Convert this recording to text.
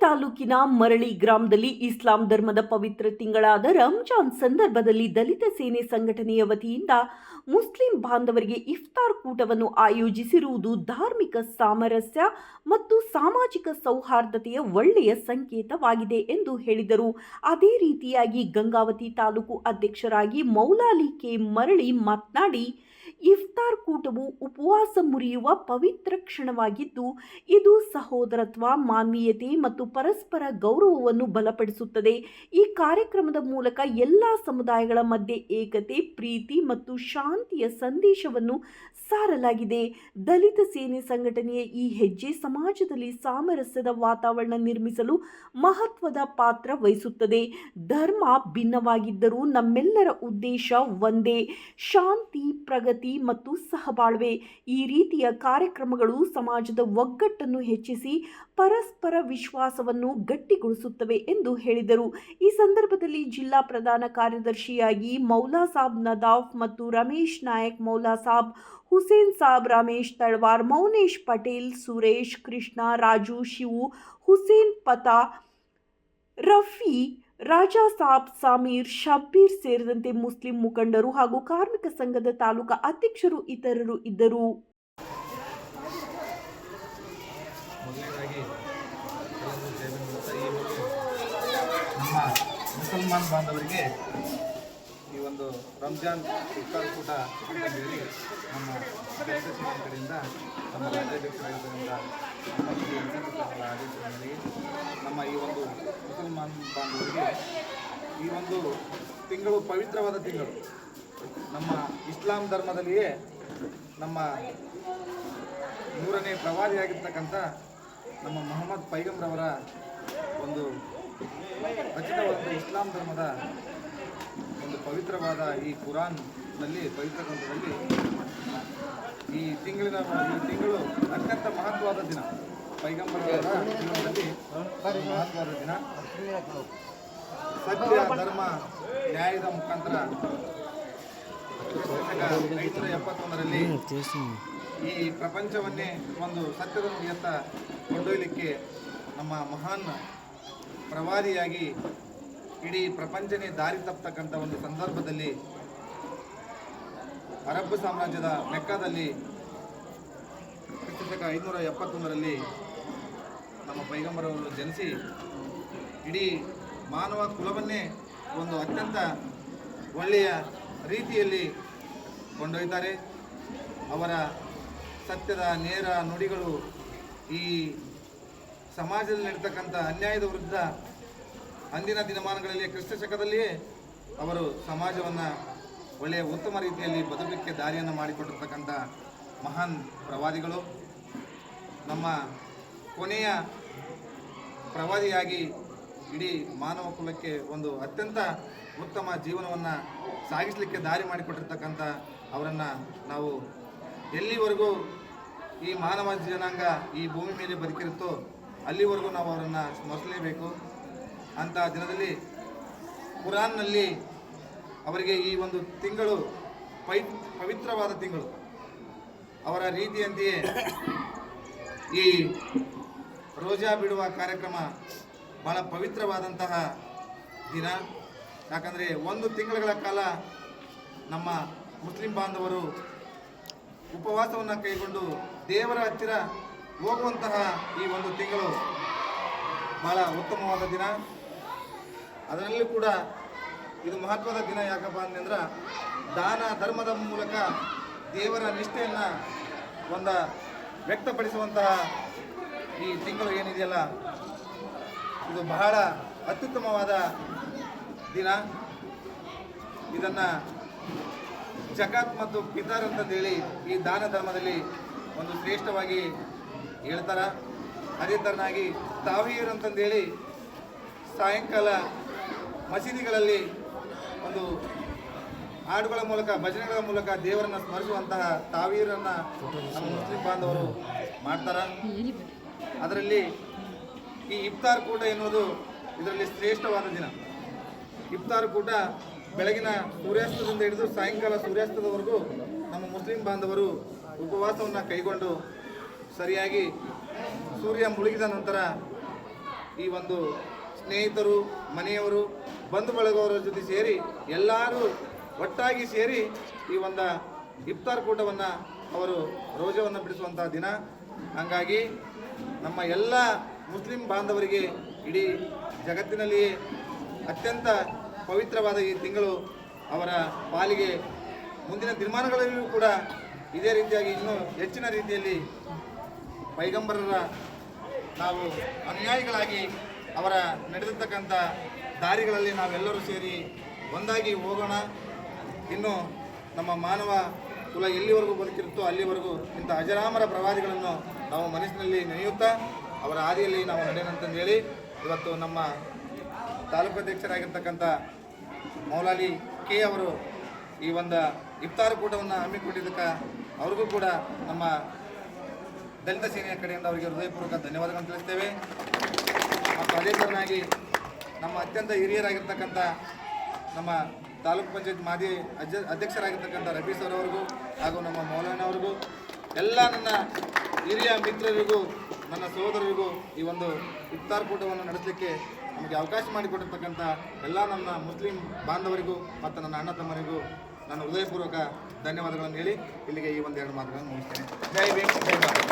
ತಾಲೂಕಿನ ಮರಳಿ ಗ್ರಾಮದಲ್ಲಿ ಇಸ್ಲಾಂ ಧರ್ಮದ ಪವಿತ್ರ ತಿಂಗಳಾದ ರಂಜಾನ್ ಸಂದರ್ಭದಲ್ಲಿ ದಲಿತ ಸೇನೆ ಸಂಘಟನೆಯ ವತಿಯಿಂದ ಮುಸ್ಲಿಂ ಬಾಂಧವರಿಗೆ ಇಫ್ತಾರ್ ಕೂಟವನ್ನು ಆಯೋಜಿಸಿರುವುದು ಧಾರ್ಮಿಕ ಸಾಮರಸ್ಯ ಮತ್ತು ಸಾಮಾಜಿಕ ಸೌಹಾರ್ದತೆಯ ಒಳ್ಳೆಯ ಸಂಕೇತವಾಗಿದೆ ಎಂದು ಹೇಳಿದರು. ಅದೇ ರೀತಿಯಾಗಿ ಗಂಗಾವತಿ ತಾಲೂಕು ಅಧ್ಯಕ್ಷರಾಗಿ ಮೌಲಾಲಿ ಕೆ ಮರಳಿ ಮಾತನಾಡಿ, ಇಫ್ತಾರ್ ಕೂಟವು ಉಪವಾಸ ಮುರಿಯುವ ಪವಿತ್ರ ಕ್ಷಣವಾಗಿದ್ದು, ಇದು ಸಹೋದರತ್ವ, ಮಾನವೀಯತೆ ಮತ್ತು ಪರಸ್ಪರ ಗೌರವವನ್ನು ಬಲಪಡಿಸುತ್ತದೆ. ಈ ಕಾರ್ಯಕ್ರಮದ ಮೂಲಕ ಎಲ್ಲ ಸಮುದಾಯಗಳ ಮಧ್ಯೆ ಏಕತೆ, ಪ್ರೀತಿ ಮತ್ತು ಶಾಂತಿಯ ಸಂದೇಶವನ್ನು ಸಾರಲಾಗಿದೆ. ದಲಿತ ಸೇನೆ ಸಂಘಟನೆಯ ಈ ಹೆಜ್ಜೆ ಸಮಾಜದಲ್ಲಿ ಸಾಮರಸ್ಯದ ವಾತಾವರಣ ನಿರ್ಮಿಸಲು ಮಹತ್ವದ ಪಾತ್ರ ವಹಿಸುತ್ತದೆ. ಧರ್ಮ ಭಿನ್ನವಾಗಿದ್ದರೂ ನಮ್ಮೆಲ್ಲರ ಉದ್ದೇಶ ಒಂದೇ: ಶಾಂತಿ, ಪ್ರಗತಿ ಮತ್ತು ಸಹಬಾಳ್ವೆ. ಈ ರೀತಿಯ ಕಾರ್ಯಕ್ರಮಗಳು ಸಮಾಜದ ಒಗ್ಗಟ್ಟನ್ನು ಹೆಚ್ಚಿಸಿ ಪರಸ್ಪರ ವಿಶ್ವಾಸವನ್ನು ಗಟ್ಟಿಗೊಳಿಸುತ್ತವೆ ಎಂದು ಹೇಳಿದರು. ಈ ಸಂದರ್ಭದಲ್ಲಿ ಜಿಲ್ಲಾ ಪ್ರಧಾನ ಕಾರ್ಯದರ್ಶಿಯಾಗಿ ಮೌಲಾ ಸಾಬ್ ನದಾಫ್ ಮತ್ತು ರಮೇಶ್ ನಾಯಕ್, ಮೌಲಾ ಸಾಬ್, ಹುಸೇನ್ ಸಾಬ್, ರಮೇಶ್ ತಳವಾರ್, ಮೌನೇಶ್ ಪಟೇಲ್, ಸುರೇಶ್, ಕೃಷ್ಣ, ರಾಜು, ಶಿವು, ಹುಸೇನ್ ಪತಾ, ರಫಿ, ರಾಜಾ ಸಾಬ್, ಸಮೀರ್, ಶಬ್ಬೀರ್ ಸೇರಿದಂತೆ ಮುಸ್ಲಿಂ ಮುಖಂಡರು ಹಾಗೂ ಕಾರ್ಮಿಕ ಸಂಘದ ತಾಲೂಕಾ ಅಧ್ಯಕ್ಷರು ಇತರರು ಇದ್ದರು. ನಮ್ಮ ಮುಸಲ್ಮಾನ್ ಬಾಂಧವರಿಗೆ ಈ ಒಂದು ರಂಜಾನ್ ಇಫ್ತಾರ್ ಕೂಟ ಅಂತ ಹೇಳಿ ನಮ್ಮ ದಲಿತ ಸೇನೆ ಕಡೆಯಿಂದ ನಮ್ಮ ರಾಜ್ಯಾಧ್ಯಕ್ಷರಾಗಿದ್ದರಿಂದ ಆದೇಶದಲ್ಲಿ ನಮ್ಮ ಈ ಒಂದು ಮುಸಲ್ಮಾನ್ ಬಾಂಧವರಿಗೆ ಈ ಒಂದು ತಿಂಗಳು ಪವಿತ್ರವಾದ ತಿಂಗಳು. ನಮ್ಮ ಇಸ್ಲಾಂ ಧರ್ಮದಲ್ಲಿಯೇ ನಮ್ಮ 100ನೇ ಪ್ರವಾದಿಯಾಗಿರ್ತಕ್ಕಂಥ ನಮ್ಮ ಮೊಹಮ್ಮದ್ ಪೈಗಂಬರವರ ಒಂದು ರಚಿತವಾದ ಇಸ್ಲಾಂ ಧರ್ಮದ ಒಂದು ಪವಿತ್ರವಾದ ಈ ಕುರಾನ್ನಲ್ಲಿ, ಪವಿತ್ರ ಗ್ರಂಥದಲ್ಲಿ ಈ ತಿಂಗಳು ಅತ್ಯಂತ ಮಹತ್ವವಾದ ದಿನ. ಪೈಗಂಬರವರ ಜೀವನದಲ್ಲಿ ಮಹತ್ವವಾದ ದಿನ. ಸತ್ಯ, ಧರ್ಮ, ನ್ಯಾಯದ ಮುಖಾಂತರ 571ರಲ್ಲಿ ಈ ಪ್ರಪಂಚವನ್ನೇ ಒಂದು ಸತ್ಯದ ನುಡಿಯತ್ತ ಕೊಂಡೊಯ್ಯಲಿಕ್ಕೆ ನಮ್ಮ ಮಹಾನ್ ಪ್ರವಾದಿಯಾಗಿ ಇಡೀ ಪ್ರಪಂಚನೇ ದಾರಿ ತಪ್ಪತಕ್ಕಂಥ ಒಂದು ಸಂದರ್ಭದಲ್ಲಿ ಅರಬ್ ಸಾಮ್ರಾಜ್ಯದ ಮೆಕ್ಕಾದಲ್ಲಿ ಕ್ರಿಸ್ತಶಕ 571ರಲ್ಲಿ ನಮ್ಮ ಪೈಗಂಬರವರು ಜನಿಸಿ ಇಡೀ ಮಾನವ ಕುಲವನ್ನೇ ಒಂದು ಅತ್ಯಂತ ಒಳ್ಳೆಯ ರೀತಿಯಲ್ಲಿ ಕೊಂಡೊಯ್ತಾರೆ. ಅವರ ಸತ್ಯದ ನೇರ ನುಡಿಗಳು ಈ ಸಮಾಜದಲ್ಲಿ ನಡೀತಕ್ಕಂಥ ಅನ್ಯಾಯದ ವಿರುದ್ಧ ಅಂದಿನ ದಿನಮಾನಗಳಲ್ಲಿ ಕ್ರಿಸ್ತಶಕದಲ್ಲಿಯೇ ಅವರು ಸಮಾಜವನ್ನು ಒಳ್ಳೆಯ ಉತ್ತಮ ರೀತಿಯಲ್ಲಿ ಬದುಕಲಿಕ್ಕೆ ದಾರಿಯನ್ನು ಮಾಡಿಕೊಟ್ಟಿರ್ತಕ್ಕಂಥ ಮಹಾನ್ ಪ್ರವಾದಿಗಳು. ನಮ್ಮ ಕೊನೆಯ ಪ್ರವಾದಿಯಾಗಿ ಇಡೀ ಮಾನವ ಕುಲಕ್ಕೆ ಒಂದು ಅತ್ಯಂತ ಉತ್ತಮ ಜೀವನವನ್ನು ಸಾಗಿಸಲಿಕ್ಕೆ ದಾರಿ ಮಾಡಿಕೊಟ್ಟಿರ್ತಕ್ಕಂಥ ಅವರನ್ನು ನಾವು ಎಲ್ಲಿವರೆಗೂ ಈ ಮಾನವ ಜನಾಂಗ ಈ ಭೂಮಿ ಮೇಲೆ ಬದುಕಿರುತ್ತೋ ಅಲ್ಲಿವರೆಗೂ ನಾವು ಅವರನ್ನು ಸ್ಮರಿಸಲೇಬೇಕು. ಅಂಥ ದಿನದಲ್ಲಿ ಕುರಾನ್ನಲ್ಲಿ ಅವರಿಗೆ ಈ ಒಂದು ತಿಂಗಳು ಪವಿತ್ರವಾದ ತಿಂಗಳು. ಅವರ ರೀತಿಯಂತೆಯೇ ಈ ರೋಜಾ ಬಿಡುವ ಕಾರ್ಯಕ್ರಮ ಬಹಳ ಪವಿತ್ರವಾದಂತಹ ದಿನ. ಯಾಕಂದರೆ 1 ತಿಂಗಳ ಕಾಲ ನಮ್ಮ ಮುಸ್ಲಿಂ ಬಾಂಧವರು ಉಪವಾಸವನ್ನು ಕೈಗೊಂಡು ದೇವರ ಹತ್ತಿರ ಹೋಗುವಂತಹ ಈ ಒಂದು ತಿಂಗಳು ಬಹಳ ಉತ್ತಮವಾದ ದಿನ. ಅದರಲ್ಲೂ ಕೂಡ ಇದು ಮಹತ್ವದ ದಿನ. ಯಾಕಪ್ಪ ಅಂತಂದ್ರೆ ದಾನ ಧರ್ಮದ ಮೂಲಕ ದೇವರ ನಿಷ್ಠೆಯನ್ನು ವ್ಯಕ್ತಪಡಿಸುವಂತಹ ಈ ತಿಂಗಳು ಏನಿದೆಯಲ್ಲ, ಇದು ಬಹಳ ಅತ್ಯುತ್ತಮವಾದ ದಿನ. ಇದನ್ನು ಜಕಾತ್ ಮತ್ತು ಪಿತಾರ್ ಅಂತಂದೇಳಿ ಈ ದಾನ ಧರ್ಮದಲ್ಲಿ ಒಂದು ಶ್ರೇಷ್ಠವಾಗಿ ಹೇಳ್ತಾರೆ. ಅದೇ ಥರನಾಗಿ ತಾವೀರ್ ಅಂತಂದೇಳಿ ಸಾಯಂಕಾಲ ಮಸೀದಿಗಳಲ್ಲಿ ಒಂದು ಹಾಡುಗಳ ಮೂಲಕ, ಭಜನೆಗಳ ಮೂಲಕ ದೇವರನ್ನು ಸ್ಮರಿಸುವಂತಹ ತಾವೀರನ್ನು ನಮ್ಮ ಮುಸ್ಲಿಂ ಬಾಂಧವರು ಮಾಡ್ತಾರೆ. ಅದರಲ್ಲಿ ಈ ಇಫ್ತಾರ್ ಕೂಟ ಎನ್ನುವುದು ಇದರಲ್ಲಿ ಶ್ರೇಷ್ಠವಾದ ದಿನ. ಇಫ್ತಾರ್ ಕೂಟ ಬೆಳಗಿನ ಸೂರ್ಯಾಸ್ತದಿಂದ ಹಿಡಿದು ಸಾಯಂಕಾಲ ಸೂರ್ಯಾಸ್ತದವರೆಗೂ ನಮ್ಮ ಮುಸ್ಲಿಂ ಬಾಂಧವರು ಉಪವಾಸವನ್ನು ಕೈಗೊಂಡು ಸರಿಯಾಗಿ ಸೂರ್ಯ ಮುಳುಗಿದ ನಂತರ ಈ ಒಂದು ಸ್ನೇಹಿತರು, ಮನೆಯವರು, ಬಂಧು ಬಳಗವರ ಜೊತೆ ಸೇರಿ ಎಲ್ಲರೂ ಒಟ್ಟಾಗಿ ಸೇರಿ ಈ ಒಂದು ಇಫ್ತಾರ್ ಕೂಟವನ್ನು ಅವರು ರೋಜವನ್ನು ಬಿಡಿಸುವಂಥ ದಿನ. ಹಾಗಾಗಿ ನಮ್ಮ ಎಲ್ಲ ಮುಸ್ಲಿಂ ಬಾಂಧವರಿಗೆ ಇಡೀ ಜಗತ್ತಿನಲ್ಲಿಯೇ ಅತ್ಯಂತ ಪವಿತ್ರವಾದ ಈ ತಿಂಗಳು ಅವರ ಪಾಲಿಗೆ ಮುಂದಿನ ದಿನಮಾನಗಳಲ್ಲಿಯೂ ಕೂಡ ಇದೇ ರೀತಿಯಾಗಿ ಇನ್ನೂ ಹೆಚ್ಚಿನ ರೀತಿಯಲ್ಲಿ ಪೈಗಂಬರರ ನಾವು ಅನುಯಾಯಿಗಳಾಗಿ ಅವರ ನಡೆದಿರ್ತಕ್ಕಂಥ ದಾರಿಗಳಲ್ಲಿ ನಾವೆಲ್ಲರೂ ಸೇರಿ ಒಂದಾಗಿ ಹೋಗೋಣ. ಇನ್ನು ನಮ್ಮ ಮಾನವ ಕುಲ ಎಲ್ಲಿವರೆಗೂ ಬದುಕಿರುತ್ತೋ ಅಲ್ಲಿವರೆಗೂ ಇಂಥ ಅಜರಾಮರ ಪ್ರವಾದಿಗಳನ್ನು ನಾವು ಮನಸ್ಸಿನಲ್ಲಿ ನೆನೆಯುತ್ತಾ ಅವರ ಹಾದಿಯಲ್ಲಿ ನಾವು ನಡೆಯೋಣಂತಂದೇಳಿ ಇವತ್ತು ನಮ್ಮ ತಾಲೂಕು ಅಧ್ಯಕ್ಷರಾಗಿರ್ತಕ್ಕಂಥ ಮೌಲಾಲಿ ಕೆ ಅವರು ಈ ಒಂದು ಇಫ್ತಾರ್ ಕೂಟವನ್ನು ಹಮ್ಮಿಕೊಂಡಿದ್ದಕ್ಕೆ ಅವ್ರಿಗೂ ಕೂಡ ನಮ್ಮ ದಲಿತ ಸೇನೆಯ ಕಡೆಯಿಂದ ಅವರಿಗೆ ಹೃದಯಪೂರ್ವಕ ಧನ್ಯವಾದಗಳನ್ನು ತಿಳಿಸ್ತೇವೆ. ಮತ್ತು ಅದೇ ಥರನಾಗಿ ನಮ್ಮ ಅತ್ಯಂತ ಹಿರಿಯರಾಗಿರ್ತಕ್ಕಂಥ ನಮ್ಮ ತಾಲೂಕು ಪಂಚಾಯತ್ ಮಾಜಿ ಅಧ್ಯಕ್ಷರಾಗಿರ್ತಕ್ಕಂಥ ರಬೀಸ್ ಅವರವರಿಗೂ ಹಾಗೂ ನಮ್ಮ ಮೌಲಾನವರಿಗೂ ಎಲ್ಲ ನನ್ನ ಹಿರಿಯ ಮಿತ್ರರಿಗೂ ನನ್ನ ಸಹೋದರರಿಗೂ ಈ ಒಂದು ಇಫ್ತಾರ್ ಕೂಟವನ್ನು ನಡೆಸಲಿಕ್ಕೆ ನಮಗೆ ಅವಕಾಶ ಮಾಡಿಕೊಟ್ಟಿರ್ತಕ್ಕಂಥ ಎಲ್ಲ ನನ್ನ ಮುಸ್ಲಿಂ ಬಾಂಧವರಿಗೂ ಮತ್ತು ನನ್ನ ಅಣ್ಣ ತಮ್ಮರಿಗೂ ನಾನು ಹೃದಯಪೂರ್ವಕ ಧನ್ಯವಾದಗಳನ್ನು ಹೇಳಿ ಇಲ್ಲಿಗೆ ಈ ಒಂದೆರಡು ಮಾತುಗಳನ್ನು ಮುಗಿಸ್ತೇನೆ. ಜೈ ಭೀಮ್, ಜೈ ಭಾರತ್.